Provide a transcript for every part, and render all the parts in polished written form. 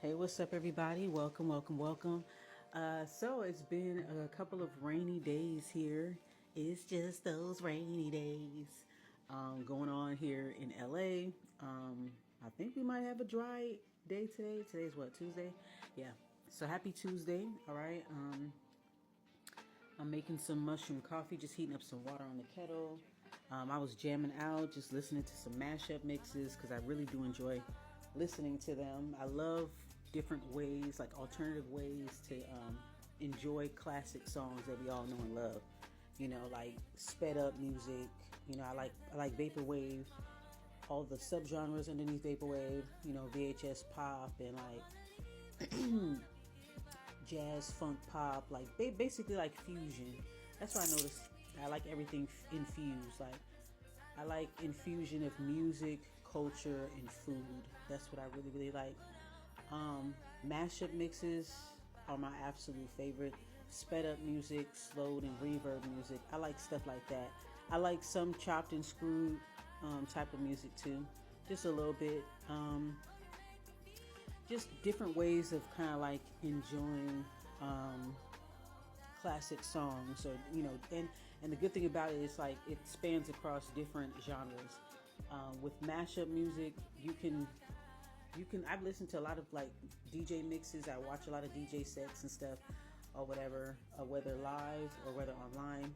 Hey, what's up, everybody? Welcome, welcome, welcome. So it's been a couple of rainy days here. It's just those rainy days going on here in LA. I think we might have a dry day today. Today's what, Tuesday? Yeah. So happy Tuesday. All right. I'm making some mushroom coffee, just heating up some water on the kettle. I was jamming out, just listening to some mashup mixes because I really do enjoy listening to them. I love different ways, like alternative ways to enjoy classic songs that we all know and love. You know, like sped up music. You know, I like vaporwave, all the subgenres underneath vaporwave. You know, VHS pop and like jazz, funk, pop, like basically like fusion. That's why I noticed I like everything infused. Like I like infusion of music, culture, and food. That's what I really, really like. Mashup mixes are my absolute favorite. Sped up music, slowed and reverb music. I like stuff like that. I like some chopped and screwed type of music too, just a little bit. Just different ways of kind of like enjoying classic songs, or and the good thing about it is like it spans across different genres. With mashup music, you can I've listened to a lot of like DJ mixes. I watch a lot of DJ sets and stuff or whatever, whether live or whether online,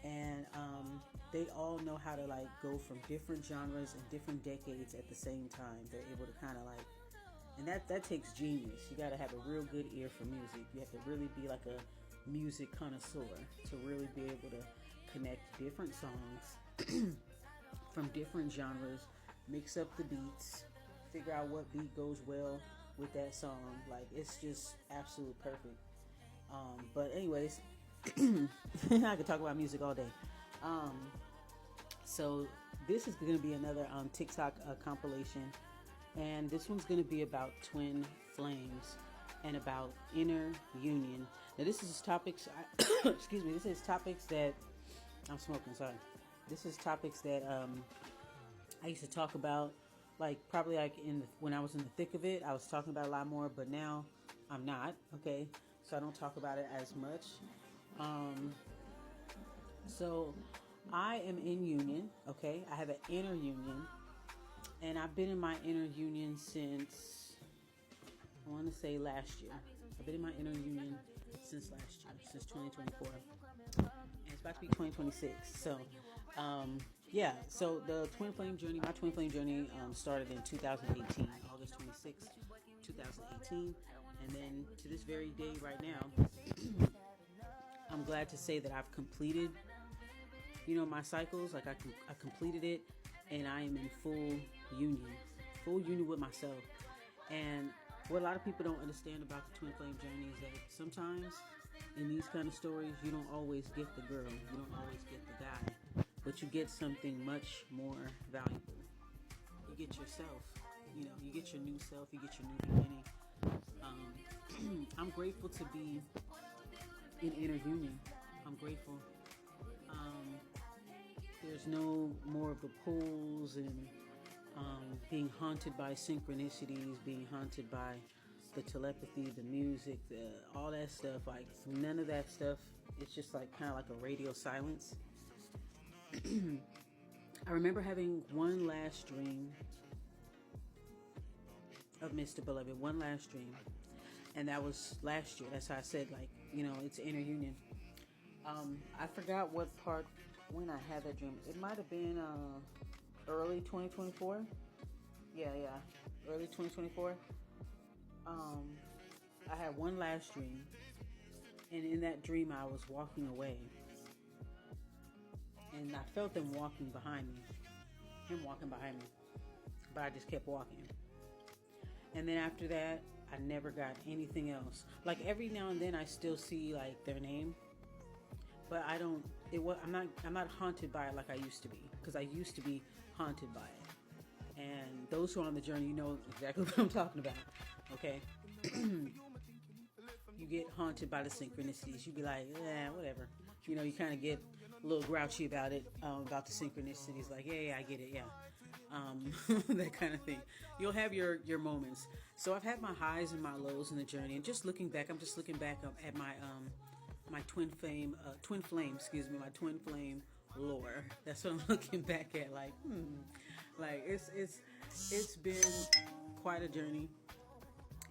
and they all know how to like go from different genres and different decades at the same time. They're able to kind of like, and that takes genius. You got to have a real good ear for music. You have to really be like a music connoisseur to really be able to connect different songs from different genres, mix up the beats, figure out what beat goes well with that song. Like it's just absolute perfect. But anyways, I could talk about music all day. So this is going to be another TikTok compilation, and this one's going to be about twin flames and about inner union. Now this is topics. Excuse me. This is topics that I'm smoking. Sorry. This is topics that I used to talk about, like probably like when I was in the thick of it. I was talking about a lot more, but now I'm not. Okay, so I don't talk about it as much. So I am in union. Okay, I have an inner union, and I've been in my inner union since, I want to say, last year. I've been in my inner union since last year, since 2024. And it's about to be 2026. So, yeah. So the twin flame journey, my twin flame journey, started in 2018, August 26th, 2018. And then to this very day right now, I'm glad to say that I've completed, my cycles. Like I completed it, and I am in full union with myself. And what a lot of people don't understand about the twin flame journey is that sometimes in these kind of stories, you don't always get the girl, you don't always get the guy, but you get something much more valuable. You get yourself, you get your new self, you get your new beginning. I'm grateful to be in inner union. I'm grateful. There's no more of the pulls and being haunted by synchronicities, being haunted by the telepathy, the music, all that stuff. Like none of that stuff. It's just like kind of like a radio silence. I remember having one last dream of Mr. Beloved, one last dream, and that was last year. That's how I said, like, it's inner union. I forgot what part when I had that dream. It might have been early 2024. Yeah, early 2024. I had one last dream, and in that dream I was walking away, and I felt him walking behind me, but I just kept walking. And then after that, I never got anything else. Like every now and then I still see like their name, but I'm not haunted by it like I used to be, because I used to be haunted by it. And those who are on the journey, you know exactly what I'm talking about. Okay. You get haunted by the synchronicities. You be like, whatever. You kind of get a little grouchy about it, about the synchronicities. Like, yeah, I get it, yeah. that kind of thing. You'll have your moments. So I've had my highs and my lows in the journey, and just looking back, I'm just looking back at my twin flame, excuse me, my twin flame lore. That's what I'm looking back at. Like it's been quite a journey.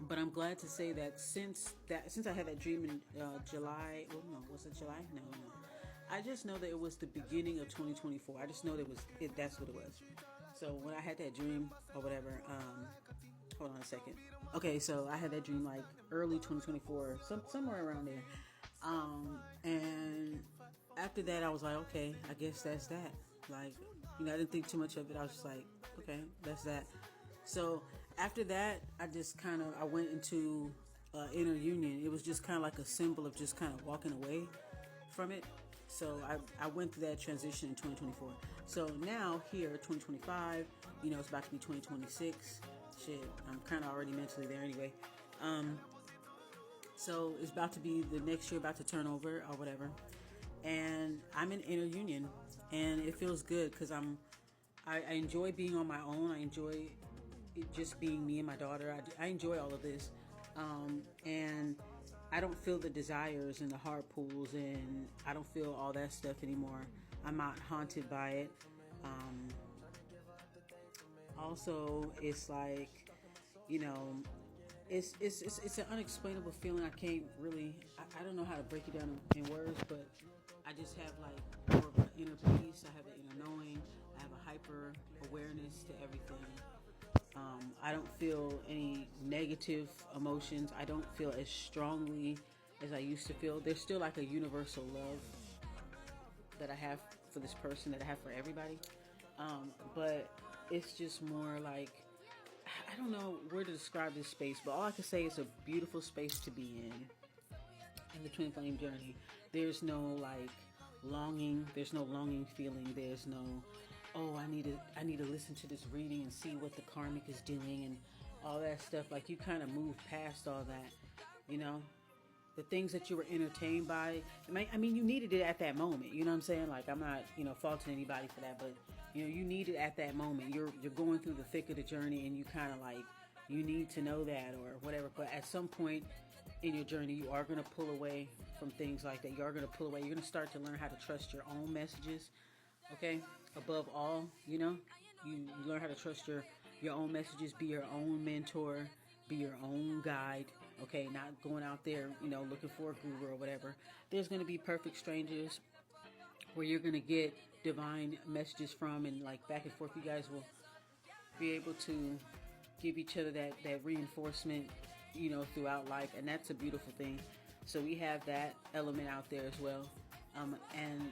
But I'm glad to say that since I had that dream in July, oh no, was it July? No. I just know that it was the beginning of 2024. I just know that that's what it was. So when I had that dream or whatever, hold on a second. Okay, so I had that dream like early 2024, somewhere around there. And after that, I was like, okay, I guess that's that. Like, I didn't think too much of it. I was just like, okay, that's that. So after that, I went into inner union. It was just kind of like a symbol of just kind of walking away from it. So I went through that transition in 2024. So now here, 2025, it's about to be 2026. Shit, I'm kind of already mentally there anyway. So it's about to be the next year, about to turn over or whatever. And I'm in inner union, and it feels good because I enjoy being on my own. I enjoy it just being me and my daughter. I enjoy all of this, and I don't feel the desires and the heart pulls, and I don't feel all that stuff anymore. I'm not haunted by it. Also, it's like, it's an unexplainable feeling. I can't really, I don't know how to break it down in words, but I just have like more of an inner peace. I have an inner knowing. I have a hyper awareness to everything. I don't feel any negative emotions. I don't feel as strongly as I used to feel. There's still like a universal love that I have for this person, that I have for everybody. But it's just more like, I don't know where to describe this space, but all I can say is a beautiful space to be in the twin flame journey. There's no like longing. There's no longing feeling. There's no, oh, I need to listen to this reading and see what the karmic is doing and all that stuff. Like, you kind of move past all that, the things that you were entertained by. I mean, you needed it at that moment. You know what I'm saying? Like, I'm not, faulting anybody for that, but you need it at that moment. You're going through the thick of the journey, and you kind of like, you need to know that or whatever. But at some point in your journey, you are going to pull away from things like that. You are going to pull away. You're going to start to learn how to trust your own messages. Okay, above all, you learn how to trust your own messages. Be your own mentor. Be your own guide. Okay, not going out there, looking for a guru or whatever. There's going to be perfect strangers where you're going to get divine messages from, and like back and forth. You guys will be able to give each other that reinforcement, throughout life, and that's a beautiful thing. So we have that element out there as well, and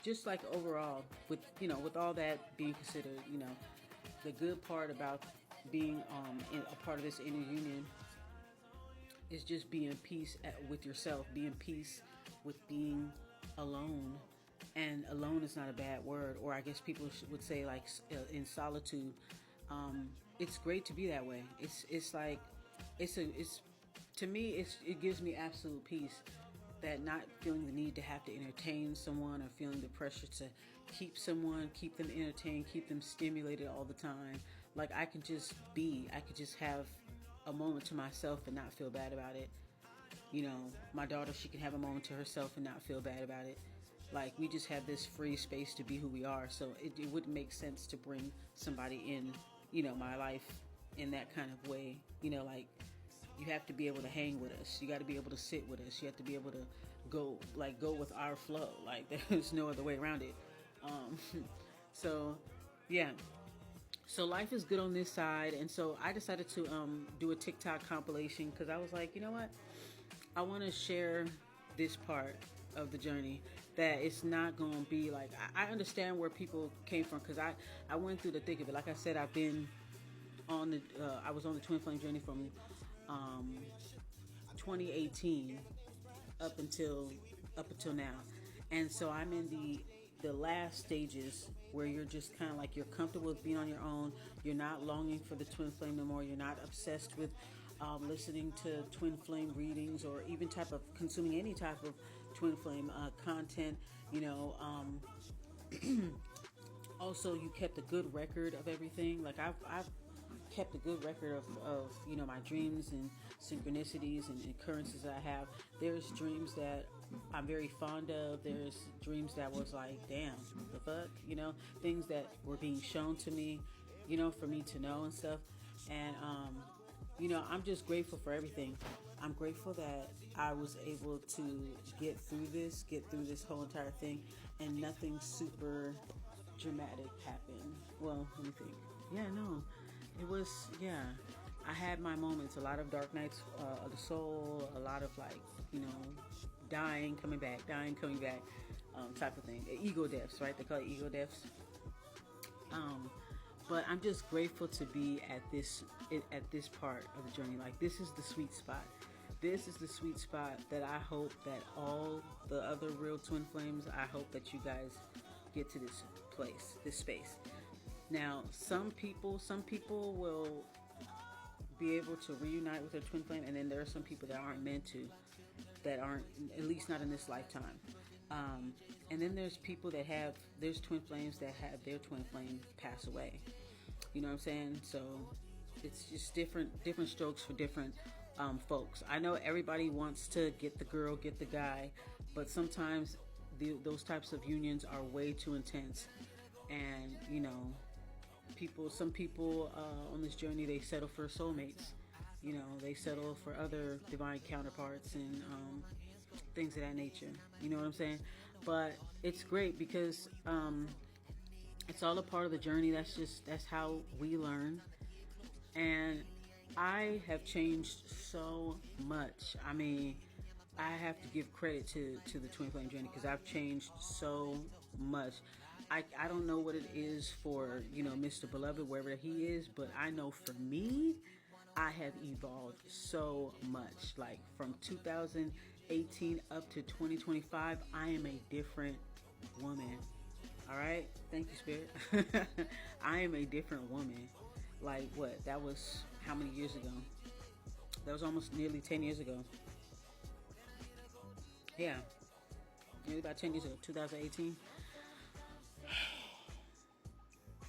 just like overall, with all that being considered, the good part about being a part of this inner union is just being in peace with yourself, being in peace with being alone. And alone is not a bad word, or I guess people would say like in solitude. It's great to be that way. It's like it's to me it gives me absolute peace. That not feeling the need to have to entertain someone, or feeling the pressure to keep them entertained, keep them stimulated all the time. Like, I could just have a moment to myself and not feel bad about it. My daughter, she can have a moment to herself and not feel bad about it. Like, we just have this free space to be who we are. So it wouldn't make sense to bring somebody in, my life in that kind of way. Like, you have to be able to hang with us. You got to be able to sit with us. You have to be able to go with our flow. Like, there's no other way around it. So, yeah. So life is good on this side. And so I decided to do a TikTok compilation, because I was like, you know what? I want to share this part of the journey, that it's not going to be like, I understand where people came from, because I went through the thick of it. Like I said, I've been on I was on the twin flame journey from 2018 up until now, and so I'm in the last stages where you're just kind of like, you're comfortable with being on your own. You're not longing for the twin flame no more. You're not obsessed with listening to twin flame readings, or even consuming any type of twin flame content. also you kept a good record of everything. Like I've kept a good record of my dreams and synchronicities and occurrences that I have. There's dreams that I'm very fond of. There's dreams that was like, damn, the fuck, things that were being shown to me, for me to know and stuff. And I'm just grateful for everything. I'm grateful that I was able to get through this whole entire thing, and nothing super dramatic happened. Well, let me think. Yeah, no, it was, yeah. I had my moments, a lot of dark nights of the soul, a lot of dying, coming back, type of thing. Ego deaths, right? They call it ego deaths. But I'm just grateful to be at this part of the journey. Like, this is the sweet spot. This is the sweet spot that I hope that all the other real twin flames, I hope that you guys get to this place, this space. Now, some people will be able to reunite with their twin flame, and then there are some people that aren't meant to, that aren't, at least not in this lifetime. And then there's people there's twin flames that have their twin flame pass away. You know what I'm saying? So it's just different strokes for different folks. I know everybody wants to get the girl, get the guy, but sometimes those types of unions are way too intense. And some people on this journey, they settle for soulmates. They settle for other divine counterparts and things of that nature. You know what I'm saying? But it's great because it's all a part of the journey. That's how we learn. And I have changed so much. I mean, I have to give credit to the twin flame journey, because I've changed so much. I don't know what it is for Mr. Beloved, wherever he is, but I know for me, I have evolved so much. Like, from 2018 up to 2025, I am a different woman. All right, thank you, Spirit. I am a different woman. Like, what? That was how many years ago? That was almost nearly 10 years ago. Yeah, nearly about 10 years ago. 2018.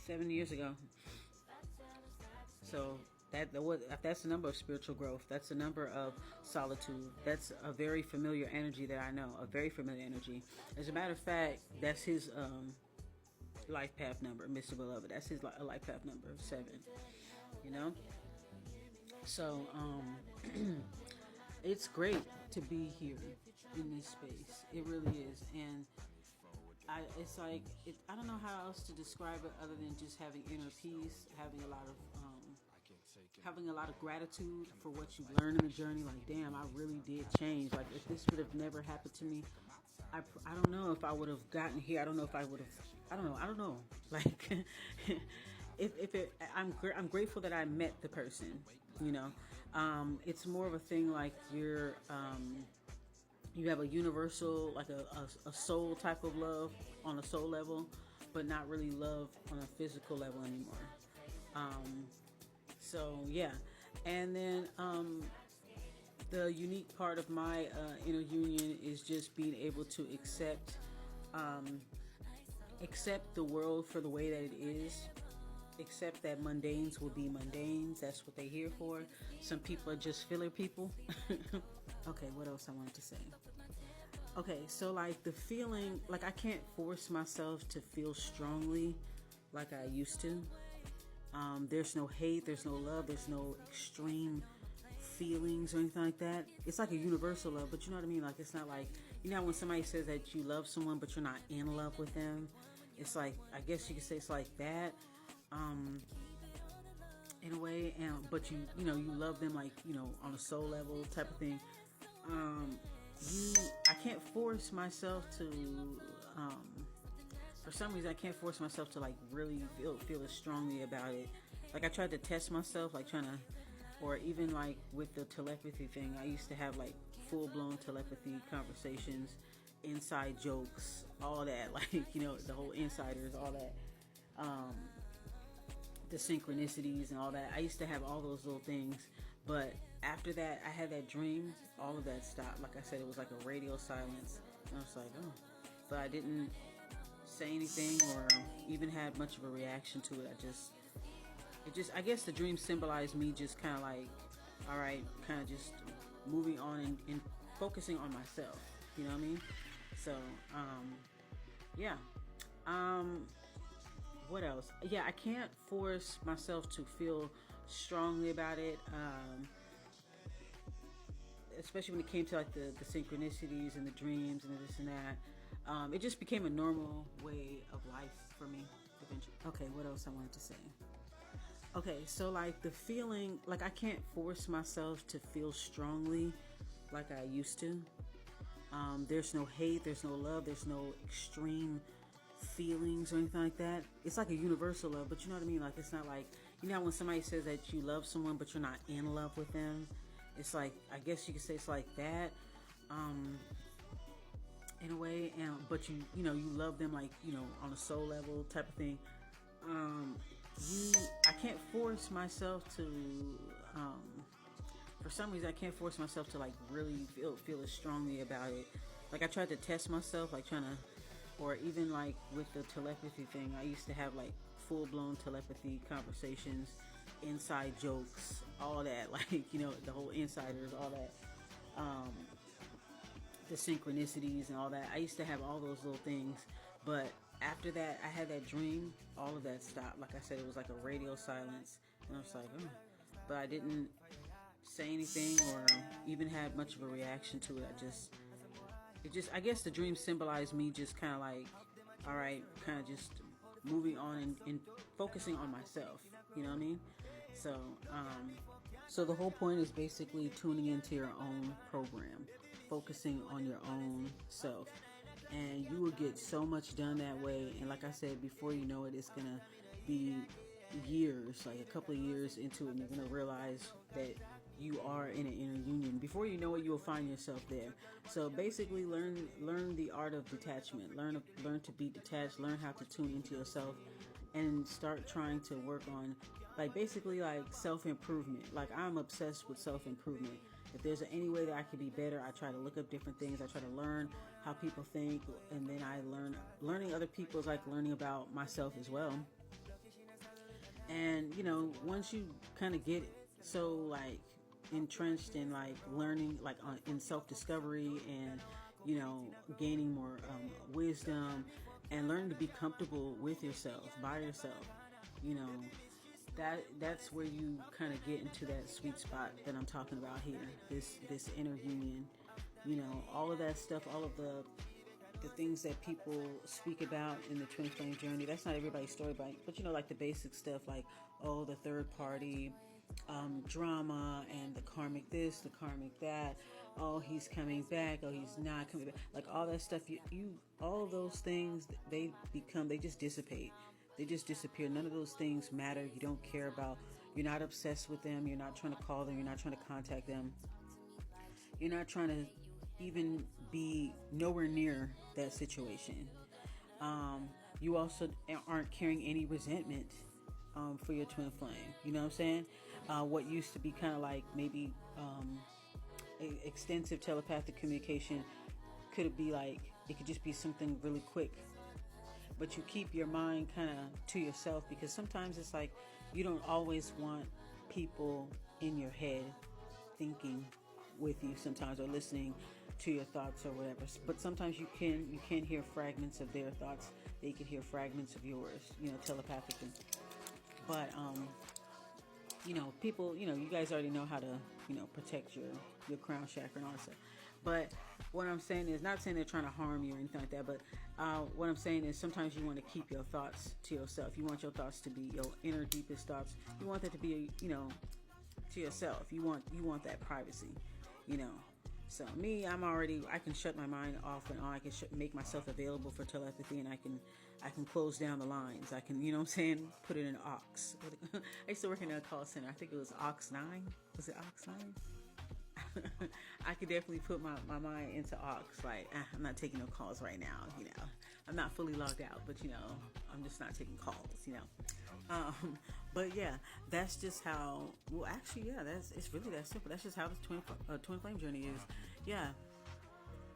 7 years ago. So that's the number of spiritual growth. That's the number of solitude. That's a very familiar energy that I know. A very familiar energy. As a matter of fact, that's his life path number, Mr. Beloved. That's his life path number, 7. So it's great to be here in this space. It really is. And it's like, I don't know how else to describe it other than just having inner peace, having a lot of gratitude for what you've learned in the journey. Like, damn, I really did change. Like, if this would have never happened to me, I don't know if I would have gotten here. I don't know if I would have. I don't know. Like, I'm grateful that I met the person. It's more of a thing like you have a universal, like a soul type of love on a soul level, but not really love on a physical level anymore. So yeah, and then the unique part of my inner union is just being able to accept the world for the way that it is. Accept that mundanes will be mundanes. That's what they're here for. Some people are just filler people. Okay, what else I wanted to say? Okay, so like the feeling, like I can't force myself to feel strongly like I used to. There's no hate, there's no love, there's no extreme feelings or anything like that. It's like a universal love, but you know what I mean? Like, it's not like, when somebody says that you love someone but you're not in love with them, it's like, I guess you could say it's like that. In a way, but you love them, like, on a soul level type of thing. I can't force myself to, for some reason, I can't force myself to like really feel as strongly about it. Like, I tried to test myself, like or even like with the telepathy thing, I used to have like full-blown telepathy conversations, inside jokes, all that, like, the whole insiders, all that. The synchronicities and all that. I used to have all those little things, but after that, I had that dream, all of that stopped. Like I said, it was like a radio silence, and I was like, oh. But I didn't say anything or even had much of a reaction to it. I guess the dream symbolized me just kind of like, all right, kind of just moving on and focusing on myself. You know what I mean? So, yeah. What else? Yeah, I can't force myself to feel strongly about it. Especially when it came to like the synchronicities and the dreams and this and that. It just became a normal way of life for me eventually. Okay, what else I wanted to say? Okay, so like the feeling, like I can't force myself to feel strongly like I used to. There's no hate, there's no love, there's no extreme feelings or anything like that. It's like a universal love, but you know what I mean? Like it's not like, you know when somebody says that you love someone but you're not in love with them? It's like, I guess you could say it's like that, in a way, but you love them like, on a soul level type of thing. I can't force myself to, for some reason I can't force myself to like really feel as strongly about it. Like I tried to test myself, like trying to, or even like with the telepathy thing, I used to have like full-blown telepathy conversations, inside jokes, all that, like, the whole insiders, all that, the synchronicities and all that. I used to have all those little things, but after that, I had that dream, all of that stopped. Like I said, it was like a radio silence, and I was like, oh. But I didn't say anything or even had much of a reaction to it. I guess the dream symbolized me just kind of like, all right, kind of just moving on and focusing on myself. You know what I mean? So the whole point is basically tuning into your own program, focusing on your own self, and you will get so much done that way. And like I said, before you know it, it's gonna be years, like a couple of years into it, and you're gonna realize that you are in an inner union. Before you know it, you will find yourself there. So basically, learn the art of detachment. Learn to be detached. Learn how to tune into yourself, and start trying to work on, like, basically like self-improvement. Like, I'm obsessed with self-improvement. If there's any way that I can be better, I try to look up different things. I try to learn how people think, and then I learning other people is like learning about myself as well. And once you kind of get so like entrenched in like learning, like in self-discovery, and gaining more wisdom, and learning to be comfortable with yourself, by yourself, that's where you kind of get into that sweet spot that I'm talking about here, this inner union. All of that stuff, all of the things that people speak about in the twin flame journey, that's not everybody's story, but like the basic stuff, like, oh, the third party drama, and the karmic this, the karmic that, oh, he's coming back, oh, he's not coming back, like all that stuff, you all of those things, they just dissipate. They just disappear. None of those things matter. You don't care about, you're not obsessed with them, you're not trying to call them, you're not trying to contact them, you're not trying to even be nowhere near that situation. You also aren't carrying any resentment for your twin flame. You know what I'm saying? What used to be kind of like maybe extensive telepathic communication could be like, it could just be something really quick. But you keep your mind kind of to yourself, because sometimes it's like you don't always want people in your head thinking with you sometimes, or listening to your thoughts or whatever. But sometimes you can hear fragments of their thoughts. They can hear fragments of yours, telepathically. But people, you guys already know how to, protect your crown chakra and all that stuff. But what I'm saying is, not saying they're trying to harm you or anything like that, but what I'm saying is sometimes you want to keep your thoughts to yourself. You want your thoughts to be your inner deepest thoughts. You want that to be, to yourself. You want that privacy, So me, I can shut my mind off and on. I can make myself available for telepathy, and I can close down the lines. I can, put it in aux. I used to work in a call center. I think it was aux 9. Was it aux 9? I could definitely put my mind into aux. Like, I'm not taking no calls right now. I'm not fully logged out, but I'm just not taking calls. But yeah, that's just how. Well, actually, yeah, it's really that simple. That's just how the twin flame journey is. Yeah,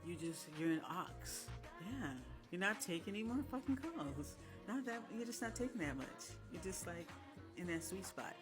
you're in aux. Yeah, You're not taking any more fucking calls. Not that you're just not taking that much. You're just like in that sweet spot.